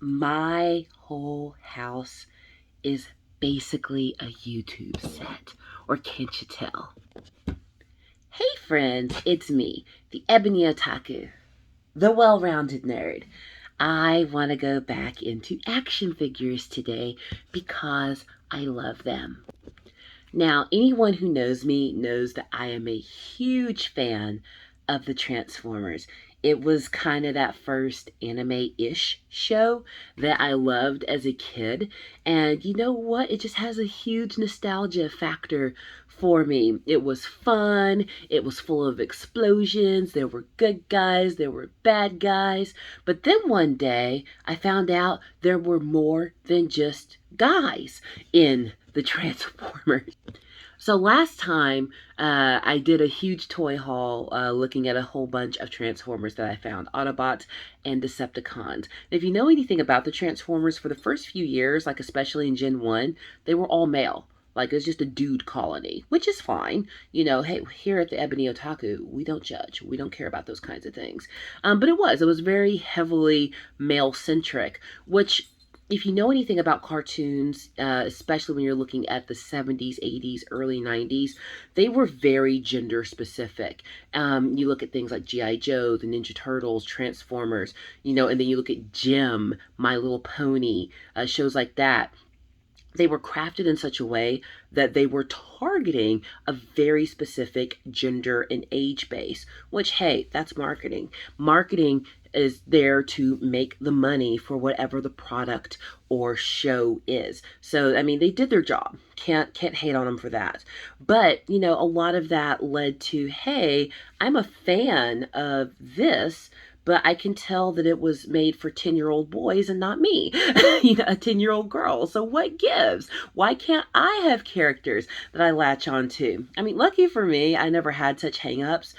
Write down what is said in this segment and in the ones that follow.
My whole house is basically a YouTube set, or can't you tell? Hey friends, it's me, the Ebony Otaku, the well-rounded nerd. I want to go back into action figures today because I love them. Now, anyone who knows me knows that I am a huge fan of the Transformers. It was kind of that first anime-ish show that I loved as a kid. And you know what? It just has a huge nostalgia factor for me. It was fun. It was full of explosions. There were good guys. There were bad guys. But then one day I found out there were more than just guys in the Transformers. So last time I did a huge toy haul looking at a whole bunch of Transformers that I found, Autobots and Decepticons. If you know anything about the Transformers, for the first few years, like especially in Gen 1, they were all male. Like it was just a dude colony, which is fine. You know, hey, here at the Ebony Otaku, we don't judge. We don't care about those kinds of things. But it was very heavily male centric, which if you know anything about cartoons, especially when you're looking at the 70s, 80s, early 90s, they were very gender specific. You look at things like G.I. Joe, the Ninja Turtles, Transformers, and then you look at Jim, My Little Pony, shows like that. They were crafted in such a way that they were targeting a very specific gender and age base, which, hey, that's marketing. Marketing is there to make the money for whatever the product or show is. So, I mean, they did their job. Can't hate on them for that. But, a lot of that led to, hey, I'm a fan of this, but I can tell that it was made for 10-year-old boys and not me, a 10-year-old girl. So what gives? Why can't I have characters that I latch on to? I mean, lucky for me, I never had such hangups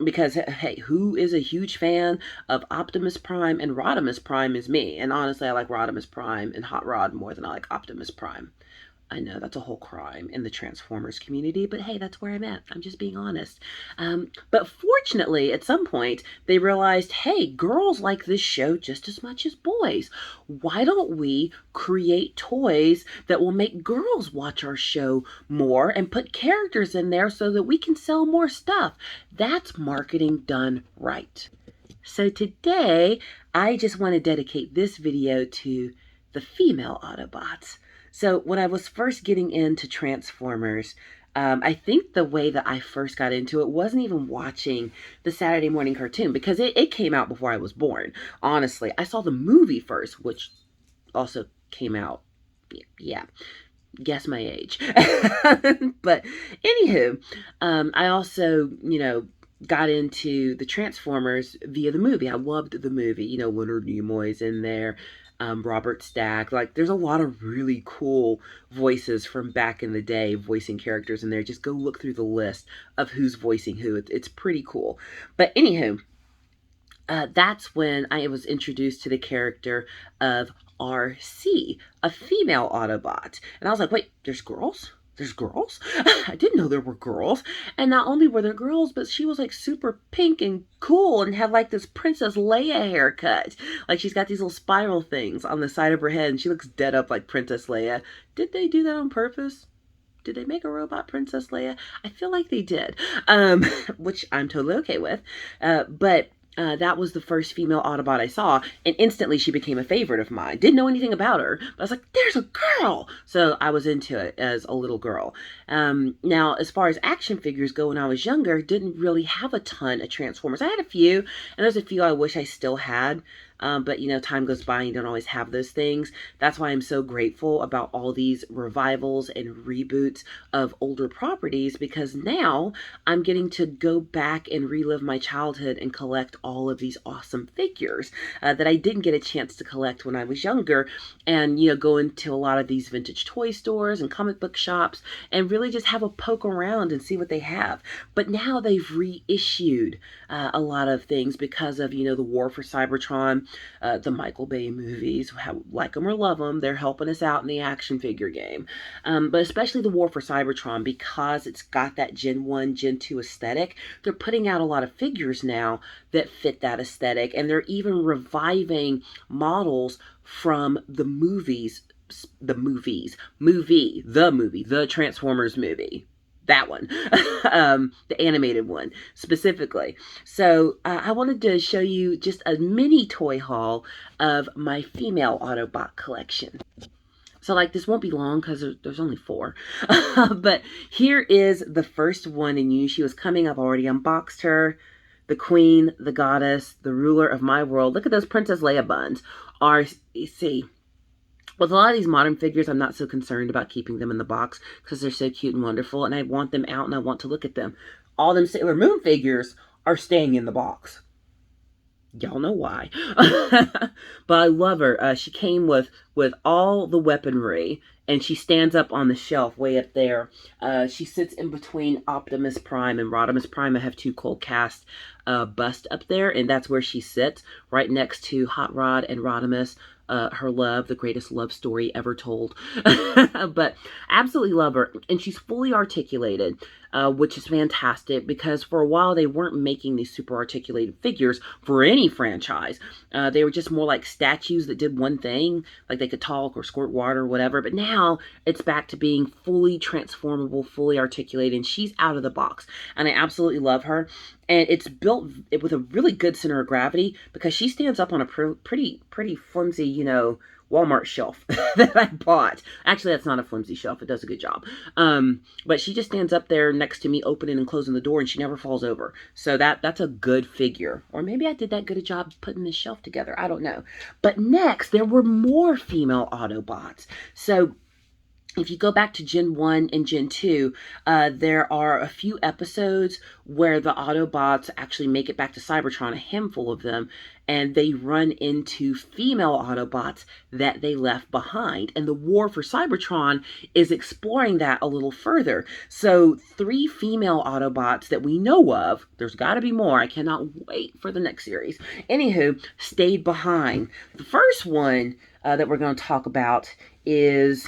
because, hey, who is a huge fan of Optimus Prime and Rodimus Prime is me. And honestly, I like Rodimus Prime and Hot Rod more than I like Optimus Prime. I know that's a whole crime in the Transformers community, but hey, that's where I'm at. I'm just being honest. But fortunately, at some point, they realized, hey, girls like this show just as much as boys. Why don't we create toys that will make girls watch our show more and put characters in there so that we can sell more stuff? That's marketing done right. So today, I just want to dedicate this video to the female Autobots. So when I was first getting into Transformers, I think the way that I first got into it wasn't even watching the Saturday morning cartoon because it came out before I was born. Honestly, I saw the movie first, which also came out, yeah, guess my age. But anywho, I also, got into the Transformers via the movie. I loved the movie. Leonard Nimoy's in there, Robert Stack. Like, there's a lot of really cool voices from back in the day, voicing characters in there. Just go look through the list of who's voicing who. It's pretty cool. But anywho, that's when I was introduced to the character of RC, a female Autobot. And I was like, wait, there's girls? There's girls? I didn't know there were girls. And not only were there girls, but she was like super pink and cool and had like this Princess Leia haircut. Like she's got these little spiral things on the side of her head and she looks dead up like Princess Leia. Did they do that on purpose? Did they make a robot Princess Leia? I feel like they did, which I'm totally okay with. But that was the first female Autobot I saw, and instantly she became a favorite of mine. Didn't know anything about her, but I was like, there's a girl! So I was into it as a little girl. Now, as far as action figures go, when I was younger, didn't really have a ton of Transformers. I had a few, and there's a few I wish I still had. But time goes by and you don't always have those things. That's why I'm so grateful about all these revivals and reboots of older properties, because now I'm getting to go back and relive my childhood and collect all of these awesome figures that I didn't get a chance to collect when I was younger, and go into a lot of these vintage toy stores and comic book shops and really just have a poke around and see what they have. But now they've reissued a lot of things because of the war for Cybertron. the Michael Bay movies. Like them or love them, they're helping us out in the action figure game. But especially the War for Cybertron, because it's got that Gen 1, Gen 2 aesthetic, they're putting out a lot of figures now that fit that aesthetic. And they're even reviving models from the the Transformers movie. That one, the animated one specifically. So I wanted to show you just a mini toy haul of my female Autobot collection. So like this won't be long because there's only 4. But here is the first one in you. She was coming. I've already unboxed her. The queen, the goddess, the ruler of my world. Look at those Princess Leia buns. See, with a lot of these modern figures, I'm not so concerned about keeping them in the box because they're so cute and wonderful, and I want them out and I want to look at them. All them Sailor Moon figures are staying in the box. Y'all know why. But I love her. She came with all the weaponry, and she stands up on the shelf way up there. She sits in between Optimus Prime and Rodimus Prime. I have 2 cold cast busts up there, and that's where she sits, right next to Hot Rod and Rodimus. Her love, the greatest love story ever told. But absolutely love her. And she's fully articulated, which is fantastic because for a while they weren't making these super articulated figures for any franchise. They were just more like statues that did one thing, like they could talk or squirt water or whatever. But now it's back to being fully transformable, fully articulated, and she's out of the box. And I absolutely love her. And it's built with a really good center of gravity because she stands up on a pretty flimsy, you know, Walmart shelf that I bought. Actually, that's not a flimsy shelf. It does a good job. But she just stands up there next to me, opening and closing the door, and she never falls over. So that's a good figure. Or maybe I did that good a job putting this shelf together. I don't know. But next, there were more female Autobots. So if you go back to Gen 1 and Gen 2, there are a few episodes where the Autobots actually make it back to Cybertron, a handful of them, and they run into female Autobots that they left behind. And the War for Cybertron is exploring that a little further. So 3 female Autobots that we know of, there's got to be more, I cannot wait for the next series, anywho, stayed behind. The first one that we're going to talk about is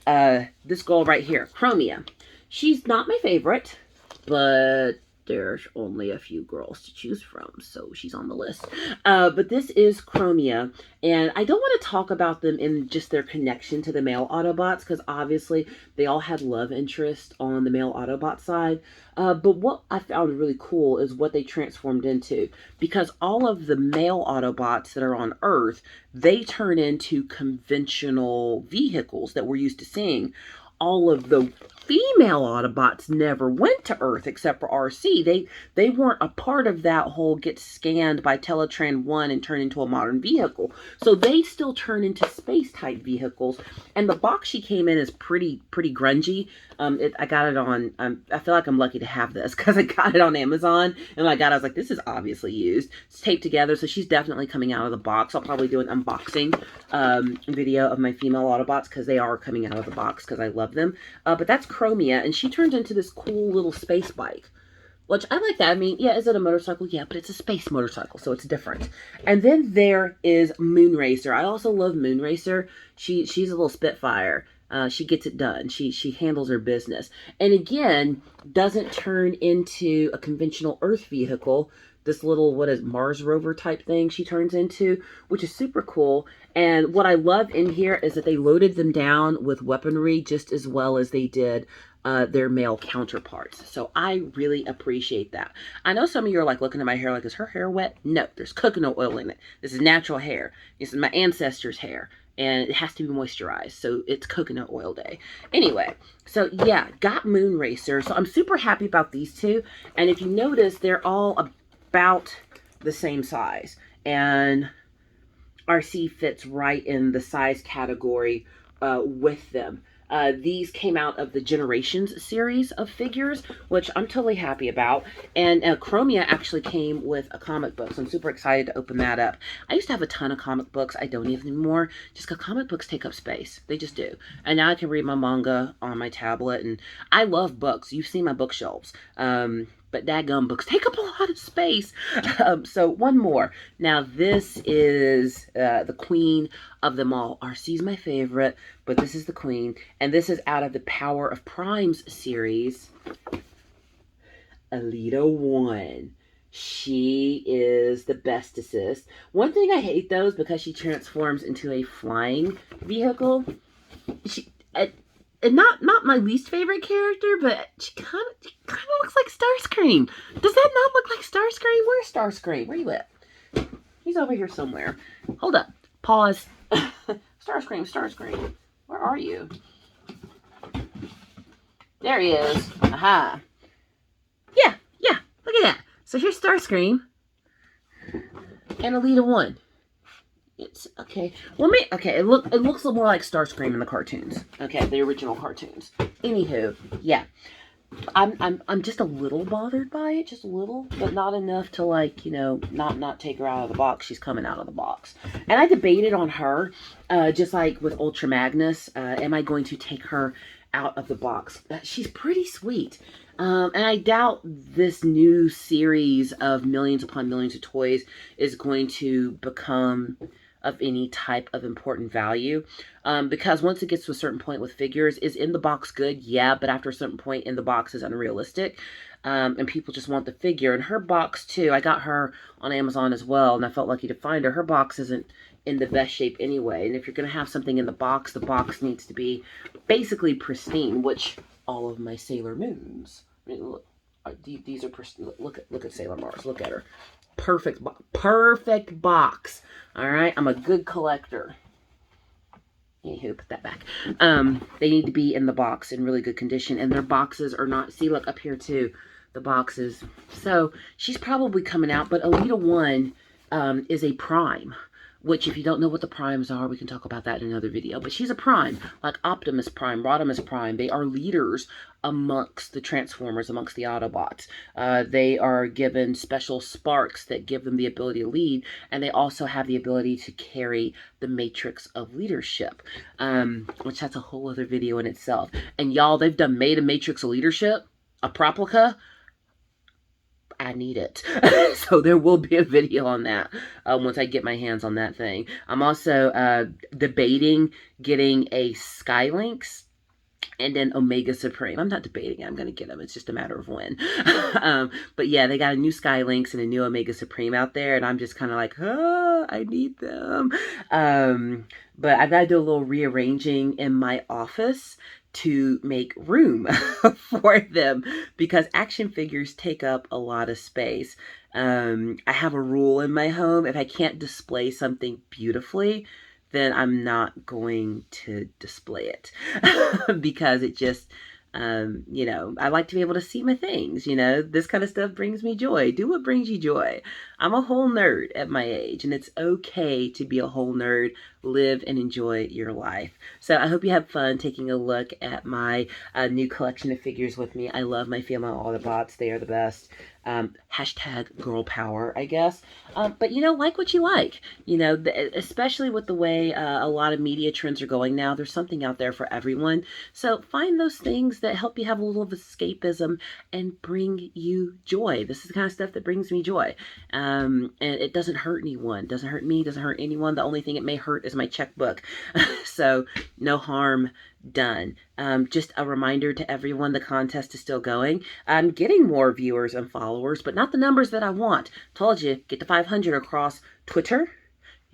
this girl right here, Chromia. She's not my favorite, but there's only a few girls to choose from, so she's on the list. But this is Chromia, and I don't want to talk about them in just their connection to the male Autobots, because obviously they all had love interest on the male Autobot side. But what I found really cool is what they transformed into, because all of the male Autobots that are on Earth, they turn into conventional vehicles that we're used to seeing. All of the female Autobots never went to Earth except for RC. They weren't a part of that whole get scanned by Teletran 1 and turn into a modern vehicle. So they still turn into space type vehicles. And the box she came in is pretty grungy. I got it on, I feel like I'm lucky to have this because I got it on Amazon. And when I got it, I was like, this is obviously used. It's taped together, so she's definitely coming out of the box. I'll probably do an unboxing video of my female Autobots because they are coming out of the box because I love them. But that's Chromia, and she turns into this cool little space bike, which I like that. I mean, yeah, is it a motorcycle? Yeah, but it's a space motorcycle, so it's different. And then there is Moonracer. I also love Moonracer. She's a little Spitfire. She gets it done. She handles her business. And again, doesn't turn into a conventional Earth vehicle. This little, what is Mars rover type thing she turns into, which is super cool. And what I love in here is that they loaded them down with weaponry just as well as they did their male counterparts. So I really appreciate that. I know some of you are like looking at my hair like, is her hair wet? No, there's coconut oil in it. This is natural hair. This is my ancestors' hair. And it has to be moisturized, so it's coconut oil day. Anyway, so yeah, got Moonracer. So I'm super happy about these two. And if you notice, they're all about the same size. And RC fits right in the size category with them. These came out of the Generations series of figures, which I'm totally happy about. And Chromia actually came with a comic book, so I'm super excited to open that up. I used to have a ton of comic books. I don't even anymore, just because comic books take up space. They just do. And now I can read my manga on my tablet, and I love books. You've seen my bookshelves. but daggum books take up a lot of space. So one more. Now this is the queen of them all. RC's my favorite, but this is the queen. And this is out of the Power of Primes series. Elita One. She is the bestest. One thing I hate though is because she transforms into a flying vehicle. She and not my least favorite character, but she kind of looks like Starscream. Does that not look like Starscream? Where's Starscream? Where you at? He's over here somewhere. Hold up. Pause. Starscream. Where are you? There he is. Aha. Yeah. Look at that. So here's Starscream and Elita One. It's okay. Well, it looks a little more like Starscream in the cartoons. Okay, the original cartoons. Anywho, yeah, I'm just a little bothered by it, just a little, but not enough to like, you know, not take her out of the box. She's coming out of the box, and I debated on her, just like with Ultra Magnus. Am I going to take her out of the box? She's pretty sweet. And I doubt this new series of millions upon millions of toys is going to become of any type of important value. Because once it gets to a certain point with figures, is in the box good? Yeah, but after a certain point in the box is unrealistic. And people just want the figure. And her box too, I got her on Amazon as well, and I felt lucky to find her. Her box isn't in the best shape anyway. And if you're going to have something in the box needs to be basically pristine, which all of my Sailor Moons, I mean, look, these are pristine. Look at Sailor Mars. Look at her. Perfect box. All right, I'm a good collector. Anywho, put that back. They need to be in the box in really good condition, and their boxes are not. See, look up here too, the boxes. So she's probably coming out, but Elita One is a prime. Which, if you don't know what the primes are, we can talk about that in another video. But she's a prime, like Optimus Prime, Rodimus Prime. They are leaders amongst the Transformers, amongst the Autobots. They are given special sparks that give them the ability to lead, and they also have the ability to carry the matrix of leadership, which that's a whole other video in itself. And y'all, they've done made a matrix of leadership, a replica. I need it. So there will be a video on that once I get my hands on that thing. I'm also debating getting a Skylynx and then Omega Supreme. I'm not debating. I'm going to get them. It's just a matter of when. But yeah, they got a new Skylynx and a new Omega Supreme out there, and I'm just kind of like, oh, I need them. But I've got to do a little rearranging in my office to make room for them, because action figures take up a lot of space. I have a rule in my home: if I can't display something beautifully, then I'm not going to display it because it just, you know, I like to be able to see my things. You know, this kind of stuff brings me joy. Do what brings you joy. I'm a whole nerd at my age, and it's okay to be a whole nerd. Live and enjoy your life. So I hope you have fun taking a look at my new collection of figures with me. I love my female Autobots. They are the best. Hashtag girl power, I guess. But, you know, like what you like. You know, especially with the way a lot of media trends are going now, there's something out there for everyone. So find those things that help you have a little of escapism and bring you joy. This is the kind of stuff that brings me joy. And it doesn't hurt anyone. Doesn't hurt me. Doesn't hurt anyone. The only thing it may hurt is my checkbook. So no harm done. Just a reminder to everyone, the contest is still going. I'm getting more viewers and followers, but not the numbers that I want. Told you, get to 500 across Twitter,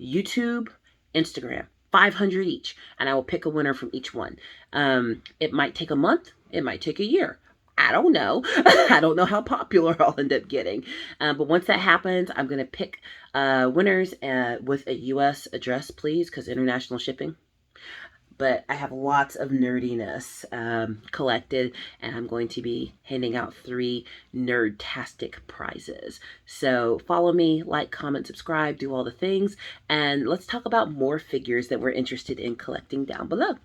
YouTube, Instagram. 500 each, and I will pick a winner from each one. It might take a month. It might take a year. I don't know. I don't know how popular I'll end up getting. But once that happens, I'm going to pick winners with a U.S. address, please, because international shipping. But I have lots of nerdiness collected, and I'm going to be handing out 3 nerdtastic prizes. So follow me, like, comment, subscribe, do all the things, and let's talk about more figures that we're interested in collecting down below.